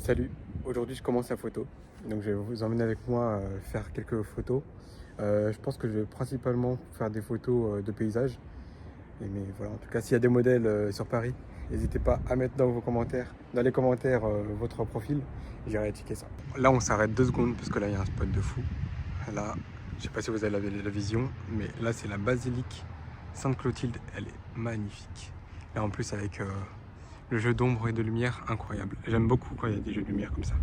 Salut, aujourd'hui je commence la photo, donc je vais vous emmener avec moi faire quelques photos. Je pense que je vais principalement faire des photos de paysages. Mais voilà, en tout cas s'il y a des modèles sur Paris, n'hésitez pas à mettre dans les commentaires votre profil, j'irai checker ça. Là on s'arrête 2 secondes parce que là il y a un spot de fou. Là, je sais pas si vous avez la vision, mais là c'est la basilique Sainte-Clotilde, elle est magnifique. Et en plus avec le jeu d'ombre et de lumière incroyable. J'aime beaucoup quand il y a des jeux de lumière comme ça.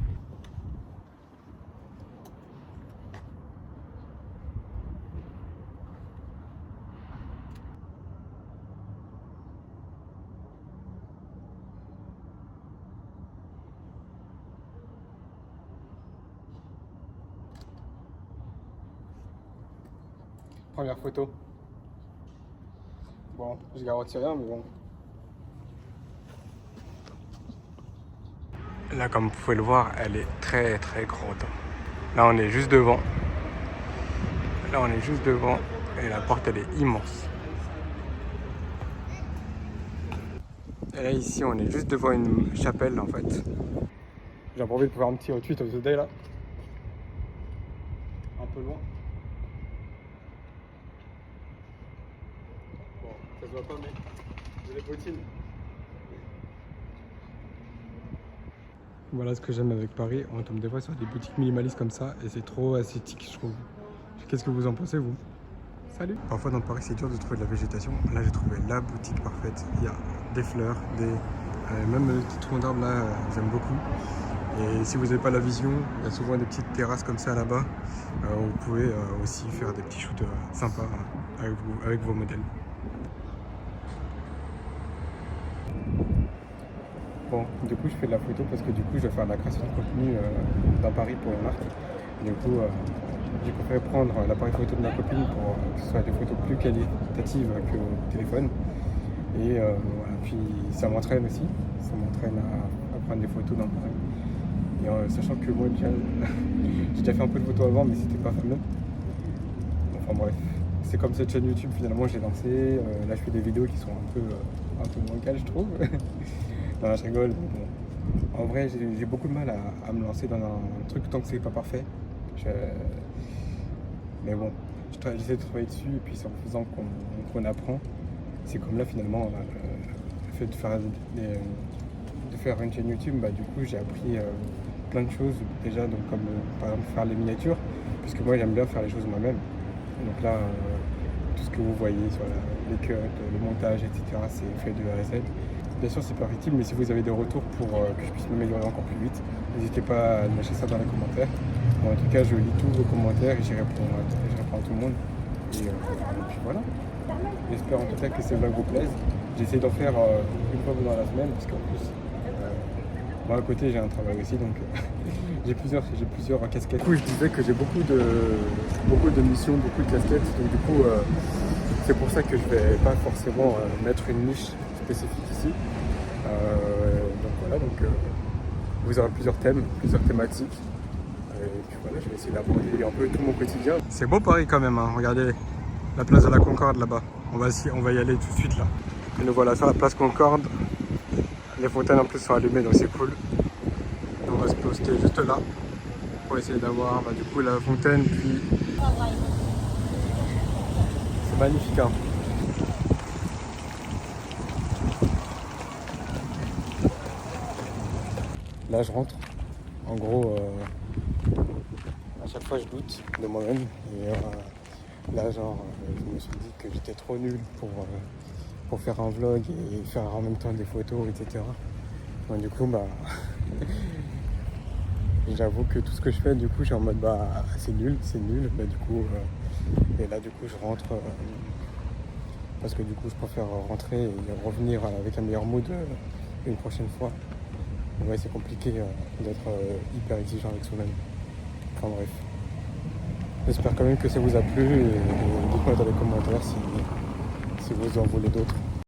Première photo. Bon, je garantis rien, mais bon. Là, comme vous pouvez le voir, elle est très très grande. Là, on est juste devant. Et la porte, elle est immense. Et là, ici, on est juste devant une chapelle, en fait. J'ai envie de faire un petit retweet of the day, là. Un peu loin. Bon, ça se voit pas, mais j'ai les bottines. Voilà ce que j'aime avec Paris. On tombe des fois sur des boutiques minimalistes comme ça et c'est trop esthétique, je trouve. Qu'est-ce que vous en pensez, vous? Salut! Parfois dans Paris, c'est dur de trouver de la végétation. Là, j'ai trouvé la boutique parfaite. Il y a des fleurs, même le petit tronc d'arbre là, j'aime beaucoup. Et si vous n'avez pas la vision, il y a souvent des petites terrasses comme ça là-bas. Où vous pouvez aussi faire des petits shoots sympas avec vos modèles. Bon, du coup, je fais de la photo parce que du coup, je vais faire de la création de contenu dans Paris pour une marque. Du coup, j'ai préféré prendre l'appareil photo de ma copine pour que ce soit des photos plus qualitatives que au téléphone. Et voilà, puis ça m'entraîne aussi. Ça m'entraîne à prendre des photos dans Paris. Et sachant que moi, j'ai déjà fait un peu de photos avant, mais c'était pas fameux. Enfin bref, c'est comme cette chaîne YouTube, finalement, j'ai lancé. Là, je fais des vidéos qui sont un peu bancales, je trouve. Non, je rigole. Bon. En vrai, j'ai beaucoup de mal à me lancer dans un truc tant que c'est pas parfait. Mais bon, j'essaie de travailler dessus et puis c'est en faisant qu'on apprend. C'est comme là finalement, le fait de faire une chaîne YouTube, bah, du coup j'ai appris plein de choses déjà, donc comme par exemple faire les miniatures, puisque moi j'aime bien faire les choses moi-même. Donc là, tout ce que vous voyez sur les cuts, le montage, etc., c'est fait de A à Z. Bien sûr, c'est perfectible, mais si vous avez des retours pour que je puisse m'améliorer encore plus vite, n'hésitez pas à lâcher ça dans les commentaires. Bon, en tout cas, je lis tous vos commentaires et je réponds à tout le monde. Et puis voilà. J'espère en tout cas que ces vlogs vous plaisent. J'essaie d'en faire une fois dans la semaine, parce qu'en plus, moi à côté, j'ai un travail aussi, donc j'ai plusieurs casquettes. Du coup, je disais que j'ai beaucoup de missions, beaucoup de casquettes, donc du coup, c'est pour ça que je vais pas forcément mettre une niche spécifique ici. Donc voilà, vous aurez plusieurs thèmes, plusieurs thématiques. Et puis voilà, je vais essayer d'aborder un peu tout mon quotidien. C'est beau Paris quand même, hein. Regardez la place de la Concorde là-bas. On va y aller tout de suite là. Et nous voilà sur la place Concorde. Les fontaines en plus sont allumées, donc c'est cool. On va se poster juste là pour essayer d'avoir du coup la fontaine, puis c'est magnifique, hein. Là je rentre, en gros à chaque fois je doute de moi-même et là genre je me suis dit que j'étais trop nul pour faire un vlog et faire en même temps des photos, etc. Donc du coup bah j'avoue que tout ce que je fais du coup je suis en mode bah c'est nul, bah du coup et là du coup je rentre parce que du coup je préfère rentrer et revenir avec un meilleur mood une prochaine fois. Ouais, c'est compliqué d'être hyper exigeant avec soi-même. Enfin bref. J'espère quand même que ça vous a plu et dites-moi dans les commentaires si vous en voulez d'autres.